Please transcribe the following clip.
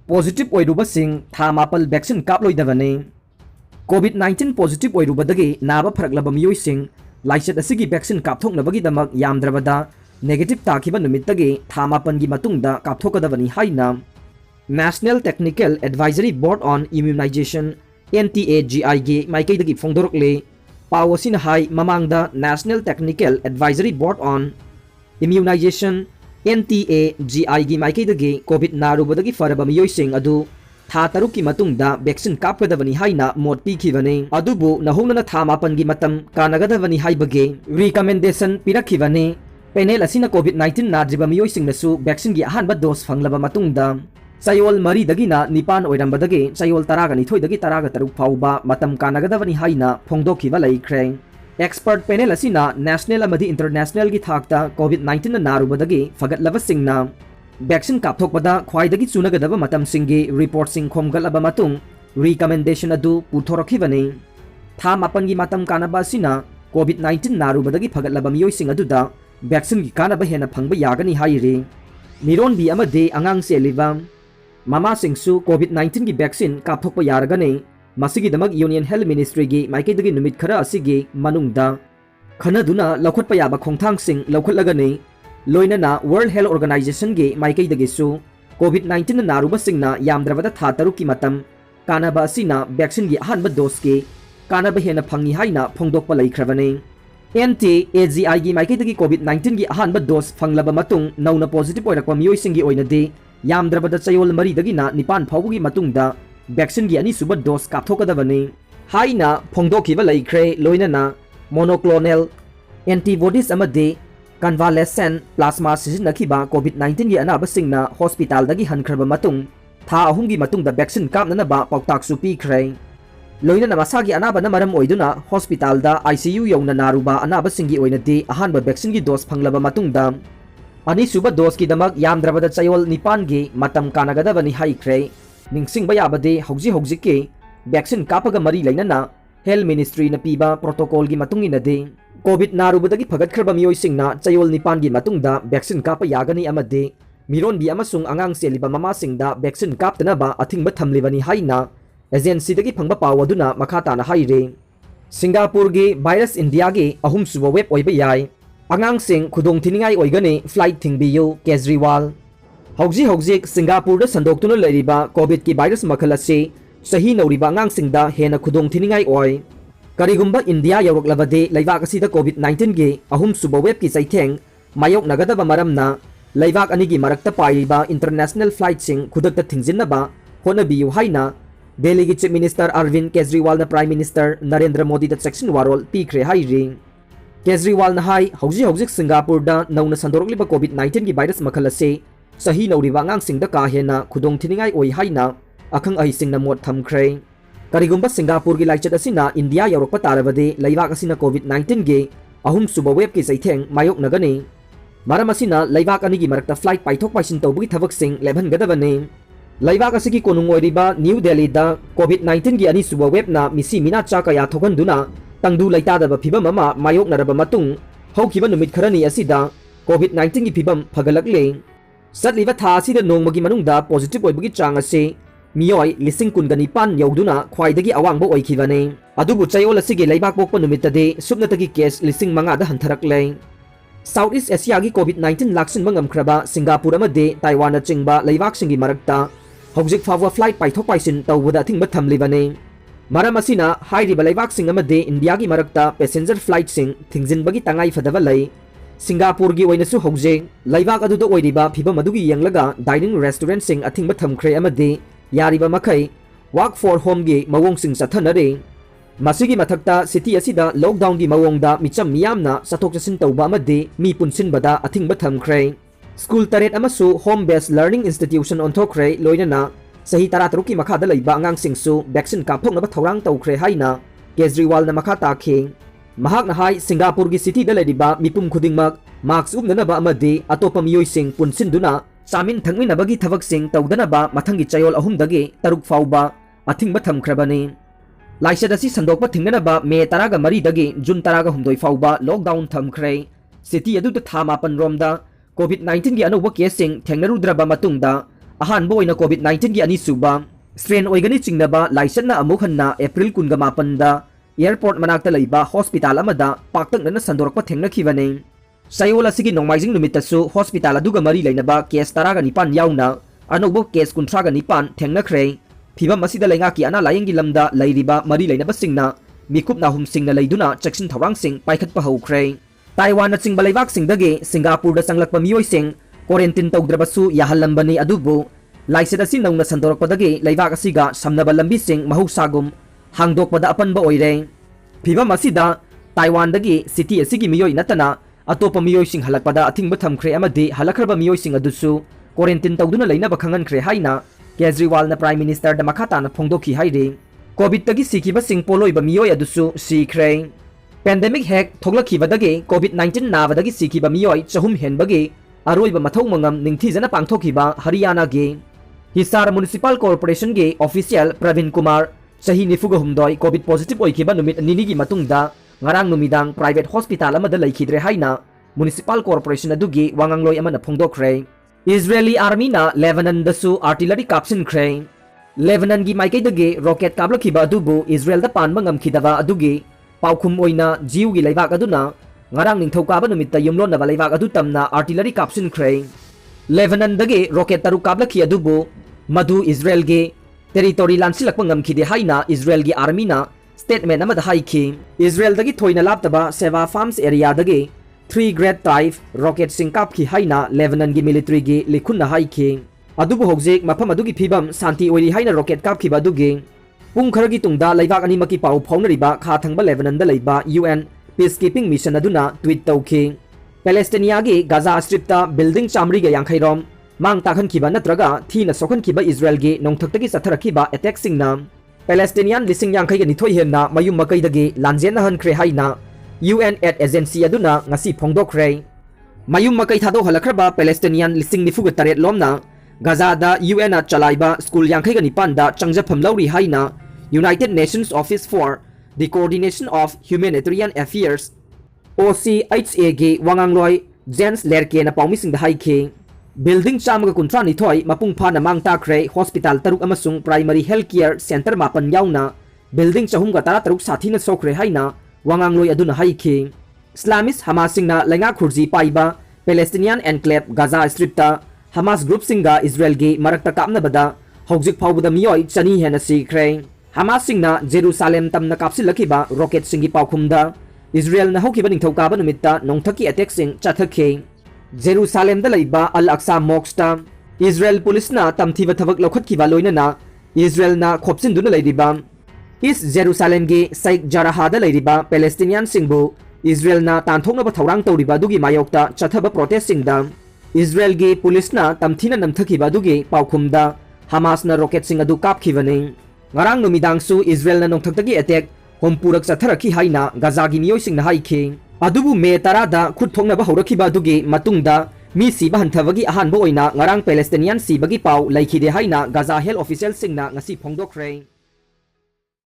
positive ओइरुबसिंग था मापल vaccine कापलोइदबने कोविड-19 positive ओइरुबदगी नाबा फरकलब मियोइसिंग लाइसेट असिगी वैक्सीन कापथोकनबगीदमक यामद्रबदा नेगेटिव ताखिबा नुमित्तगी था मापनगी मतुंगदा कापथोकदबनी हाइना national technical advisory board on immunisation NTAGI गे माइकैदगी फोंदोरकले पावसिन हाई ममांगदा national technical advisory board on immunisation NTAGI गी माइकैदगी कोविड नारुबदगी फरब मियोइसिंग अदु था तरुकी मतुंगदा वैक्सीन कापगदबनी हाइना मोट पीखिबने अदुबु नहुंगना था मापनगी मतम कानगदबनी हाइबगे रिकमेंडेशन पिरखिबने पैनल असिना कोविड-19 नाद्रिबा मियोइसिंगनसु वैक्सीन गी अहानबा डोज फंगलबा मतुंगदा चयोल मरीदगिना निपान ओइरंबदगी चयोल तरागा निथोइदगी तरागा तरुक फाउबा मतम कानगदबनी हाइना फोंदोखिबा लैख्रे एक्सपर्ट पैनल असिना नेशनल अमदी इंटरनेशनल की थाकता कोविड-19 नारुबदगी फगतलबसिंगना वैक्सीन कापथोकपदा ख्वाइदगी चुनगदबा मतमसिंगी रिपोर्टसिंग खोमगलबा मतुंग रिकमेंडेशन अदु पुथोरखिबने था मापनगी मतम कानबा असिना कोविड-19 नारुबदगी फगतलबा मियोइसिंग अदुदा वैक्सीन की कानबा हेना फंगबा यागनी हाइरे मिरोनबी अमदे अंगांग सेलिबा मामा सिंगसु कोविड-19 की वैक्सीन कापथोकपा यारगने मसिगिदमक यूनियन हेल्थ मिनिस्ट्री की माइकैदगी नुमित खरा असिगी मनुंगदा खनदुना लौखटपा याबा खोंथांगसिंग लौखटलगने लोइनना वर्ल्ड हेल्थ ऑर्गेनाइजेशन के माइकैदगिसु कोविड-19 नारुबसिंगना यामद्रबदा था तरुकी मतम कानबा असिना वैक्सीन की अहानबा डोज के कानबा हेना फंगी हाइना फोंदोकपा लैख्रबने NTAGI की माइकैदगी कोविड-19 की अहानबा डोज फंगलबा मतुंग नौना पॉजिटिव ओइरकपा मियोइसिंगी ओइनदे यामद्रबदा चयोल मरीदगिना निपान फाउबगी मतुंगदा वैक्सीन की अनिसुबा डोज कापथोकदबने हाइना फोंदोखिबा लैख्रे लोइनना मोनोक्लोनल एंटीबॉडीज अमदे कन्वालेसेंट प्लाज्मा सिजिनखिबा कोविड-19 की अनाबसिंगना हॉस्पिटल हनख्रबा मतुंग था अहुमगी मतुंगदा वैक्सीन कापननबा पाउताकसु पीख्रे लोइनना मसागी अनाबना मरम ओइदुना हॉस्पिटल ICU यौना नारुबा अनाबसिंगी ओइनदे अहानबा वैक्सीन की डोज फंगलबा मतुंगदा अनिसुबा डोज की दमक यामद्रबदा चयोल निपान गी मतम कानगदबनी हाइख्रे निंगसिंगबा याबदे हौजी हौजी के वैक्सीन कापगा मरी लैनना हेल्थ मिनिस्ट्री न पीबा प्रोटोकॉल की मतुंगिनदे कोविड नारुबदगी फगतख्रबा मियोइसिंगना चयोल निपान की मतुंगदा वैक्सीन कापा यागनी अमदे मिरोनबी अमसुंग अंगांग सेलिबा ममासिंगदा वैक्सीन कापतनबा अथिंगबा थमलिबनी हाइना एजेंसीदगी फंगबा पाव अदुना मखाताना हाइरे सिंगापुर की वायरस इंडिया की अहुमसुबा वेब ओइबा याय अंगांगसिंग खुदोंग थिनिंगाई ओइगने फ्लाइट थिंगबियो केजरीवाल हौजी हौजिक सिंगापुर संदोक्तुना लैरिबा कोविड की वायरस मखल असे सही नौरिबा अंगांगसिंगदा हेना खुदोंग थिनिंगाई ओइ करिगुंबा इंडिया यौरकलबदे लैबाक असिदा कोविड-19 की अहुमसुबा वेब की चैथेंग मायोक नगदबा मरमना लैबाक अनिगी मरक्ता पाइबा इंटरनेशनल फ्लाइटसिंग खुदक्ता थिंजिनबा होनबियु हाइना दिल्ली की चीफ मिनिस्टर अरविंद केजरीवाल ने प्राइम मिनिस्टर नरेंद्र मोदी दा सेक्शन वारोल पीख्रे हाइरि केजरीवाल ने हाई हौजी हौजिक सिंगापुर दा नौना संदोरकलिबा कोविड-19 की वायरस मखल असे सही नौरिबा अंगांगसिंगदा का हेना खुदोंग थिनिंगाई ओइ हाइना अखंग अहिसिंगना मोट थमख्रे करिगुंबा सिंगापुर की लाइचत असिना इंडिया यौरकपा तारबदे लैबाक असिना कोविड-19 के अहुम सुबा वेब की चैथेंग मायोक नगने मरम असिना लैबाक अनिगी मरक्ता फ्लाइट पाइथोक पाइसिन तौबगी थबकसिंग लेभनगदबने लैबाक असिगी कोनुंग ओइरिबा न्यू दिल्ली दा कोविड-19 की अनिसुबा वेबना मिसी मिना चा कया थोगनदुना तंगदु लैतादबा फिबम अमा मायोक नरबा मतुंग हौखिबा नुमित खरनी असिदा कोविड-19 की फिबम फगलकले सतलिबा था असिदा नोंगमगी मनुंगदा पॉजिटिव ओइबगी चांग असे मियोय लिसिंग कुनगनिपान यौदुना ख्वाइदगी अवांगबा ओइखिबने अदुबु चयोल असिगे लैबाक पोकपा नुमितदे सुबनतगी केस लिसिंग मंगादा हंथरकले साउथ ईस्ट एशिया की कोविड-19 लाक्सिनबा ngमख्रबा सिंगापुर अमदे ताइवान चिंगबा लैबाकसिंगी मरक्ता हौजिक फावा फ्लाइट पाइथोक पाइसिन तौबदा थिंगबा थमलिबने मरम असिना हाइरिबा लैबाकसिंग अमदे इंडिया की मरक्ता पैसेंजर फ्लाइट सिंग थिंगजिनबगी तंगाई फदबा लै सिंगापुर की ओइनसु हौजे लैबाक अदुदा ओइरिबा फिबम अदुगी यंगलगा डाइनिंग रेस्टोरेंट सिंग अथिंगबा थमख्रे अमदे यारिबा मखै वर्क फॉर होम की मवोंग सिंग चथनरे मसिगी मथक्ता सिटी असिदा लॉकडाउन की मवोंगदा मिचम मियामना चथोक चसिन तौबा अमदे मी पुनसिनबदा अथिंगबा थमख्रे स्कूल तरेट अमसु होम बेस्ड लर्निंग इंस्टीट्यूशन ओंथोख्रे लोइनना सही तरातरुक की मखादा लैबा अंगांगसिंगसु वैक्सीन कापथोकनबा थौरांग तौख्रे हाइना केजरीवाल न मखा ताखे महाकना हाई सिंगापुर की सिटी दा लैरिबा मिपुम खुदिंगमक मास्क उबननबा अमदे अतोपा मियोइसिंग पुनसिनदुना चामिन थंगमिनबगी थबकसिंग तौदनबा मथंगी चयोल अहुमदगे तरुक फाउबा अथिंगबा थमख्रबने लाइसेट असी संदोकपा थिंगनबा मे 13 दगे जून 13 फाउबा लॉकडाउन थमख्रे सिटी अदुदा था 9 रोमदा कोविड-19 की अनौबा केसिंग थेंगनरुद्रबा मतुंगदा अहानबो ओइना कोविड-19 की अनीसुबा स्ट्रेन ओइगनी चिंगनबा लाइसना अमुक हन्ना एप्रिल 28 दा एयरपोर्ट मनाक्ता लैबा हॉस्पिटल अमदा पाक्तंगना संदोरकपा थेंगनखिबने सयोल असिगी नोंमाइजिंग नुमित्तसु हॉस्पिटल अदुगा मरी लैनबा केस 19 याउना अनोबो केस 39 थेंगनख्रे फिबम असिदा लैंगाकी अना लायंगी लमदा लैरिबा मरी लैनबसिंगना मिकुप नाहुमसिंगना लैदुना चेक्सिन थौरांगसिंग पाइखतपा हौख्रे ताइवान चिंगबा लैबाकसिंगदगे सिंगापुरदा संगलकपा मियोइसिंग क्वारंटाइन तौद्रबसु याहल्लंबनी अदुबु लाइसेट असि नौना संदोरकपदगे लैबाक असिगा समनबा लंबिसिंग महौसागुम हांगदोकपदा अपनबा ओइरे फिबम असिदा ताइवानदगी सिटी असिगी मियोइ नतना अतोप मियोइसिंग हलकपदा अथिंगबा थमख्रे अमदि हलखरबा मियोइसिंग अदुसु क्वारंटाइन तौदुना लैनबा खंगनख्रे हाइना केजरीवाल प्राइम मिनिस्टर द मखाताना फोंदोखी हाइरे कोविड तगी सिखिबसिंग पोलोइबा मियोइ अदुसु सिख्रे पेंडेमिक हेक थोगलखिबदगे कोविड-19 नाबदगी सिखिबा मियोइ चहुम हेनबगे अरोइबा मथौ मंगम निंगथीजना पांगथोखिबा हरियाणा गे हिसार म्युनिसिपल कॉर्पोरेशन गे ऑफिशियल प्रवीण कुमार सही निफुगा हुमदोय कोविड पॉजिटिव ओइखिबा नुमित निनिगी मतुंगदा ngarang numidang private hospital amada laikhidre haina municipal corporation adugi wangangloi amana phongdokre Israeli army na Lebanon dasu artillery kapsin khre Lebanon gi maikai dage rocket kablakhiba adubu Israel da panba ngamkhidaba adugi paukhum oina jiu gi laibak aduna ngarang ningthokaba numitta yumlon na laibak adu tamna artillery kapsin khre Lebanon dage rocket taru kablakhi adubu madu Israel ge territory lansilakpa ngamkhide haina Israel gi army na statement amada haiki Israel dagi thoina laptaba seva farms area dagi 3 grade type rocket singkap ki haina Lebanon gi military gi likhunna haiki adubu hogjek mafam adugi phibam santi oiri haina rocket kap ki badugi pung kharagi tungda laibak ani maki pau phaunariba kha thangba Lebanon da leiba UN peacekeeping mission aduna tweet tawki Palestine gi Gaza strip ta building chamri ga yankhai rom mang takhan kiba natraga thina sokhan kiba Israel gi nongthak gi satharakiba attack singna Palestinian lising yankai ga nithoi henna mayum makai dagi lanjen han khre haina UN aid agency aduna ngasi phongdokre mayum makai thado halakhraba Palestinian lising nifuga taret lomna Gaza da UN a chalaiba school yankai ga nipan da changjapam lauri haina United Nations Office for the Coordination of Humanitarian Affairs OCHA ge wangangloi Jens Lerke na paumising da haike Building chamaga kuntra nithoi mapung phana mangta khre hospital taruk amasung primary health care center mapan yauna building chahum ga tara taruk sathina sokre haina wangangloi aduna haiki Islamist Hamas singna lenga khurji paiba Palestinian enclave Gaza strip ta Hamas group singa Israel ge marakta kapna bada hogjik phawbuda miyoi chani hena sikhre Hamas singna Jerusalem tamna kapsilakiba rocket singi paukhumda Israel na hokiba ningthokaba numitta nongthaki attack sing chathakhe Jerusalem da laiba Al-Aqsa Mosque ta Israel police na tamthiba thabak lokhatkiba loinana Israel na khopsin duna lairiba East Jerusalem ge Sheikh Jarrah da lairiba Palestinian singbu Israel na tanthokna ba thorang tawriba dugi mayokta chathaba protest singda Israel ge police na tamthina namthakiba dugi paukhumda Hamas na rocket sing adu kapkhibani ngarang numidang su Israel na nongthaktagi attack hompurak chatharaki haina Gaza gi miyoi sing na haiki adubu me tarada khut thongna ba horakhiba dugi matungda mi siba hanthabagi ahanbo oina ngarang Palestinian sibagi pau laikhide haina Gaza health official singna ngasi phongdokre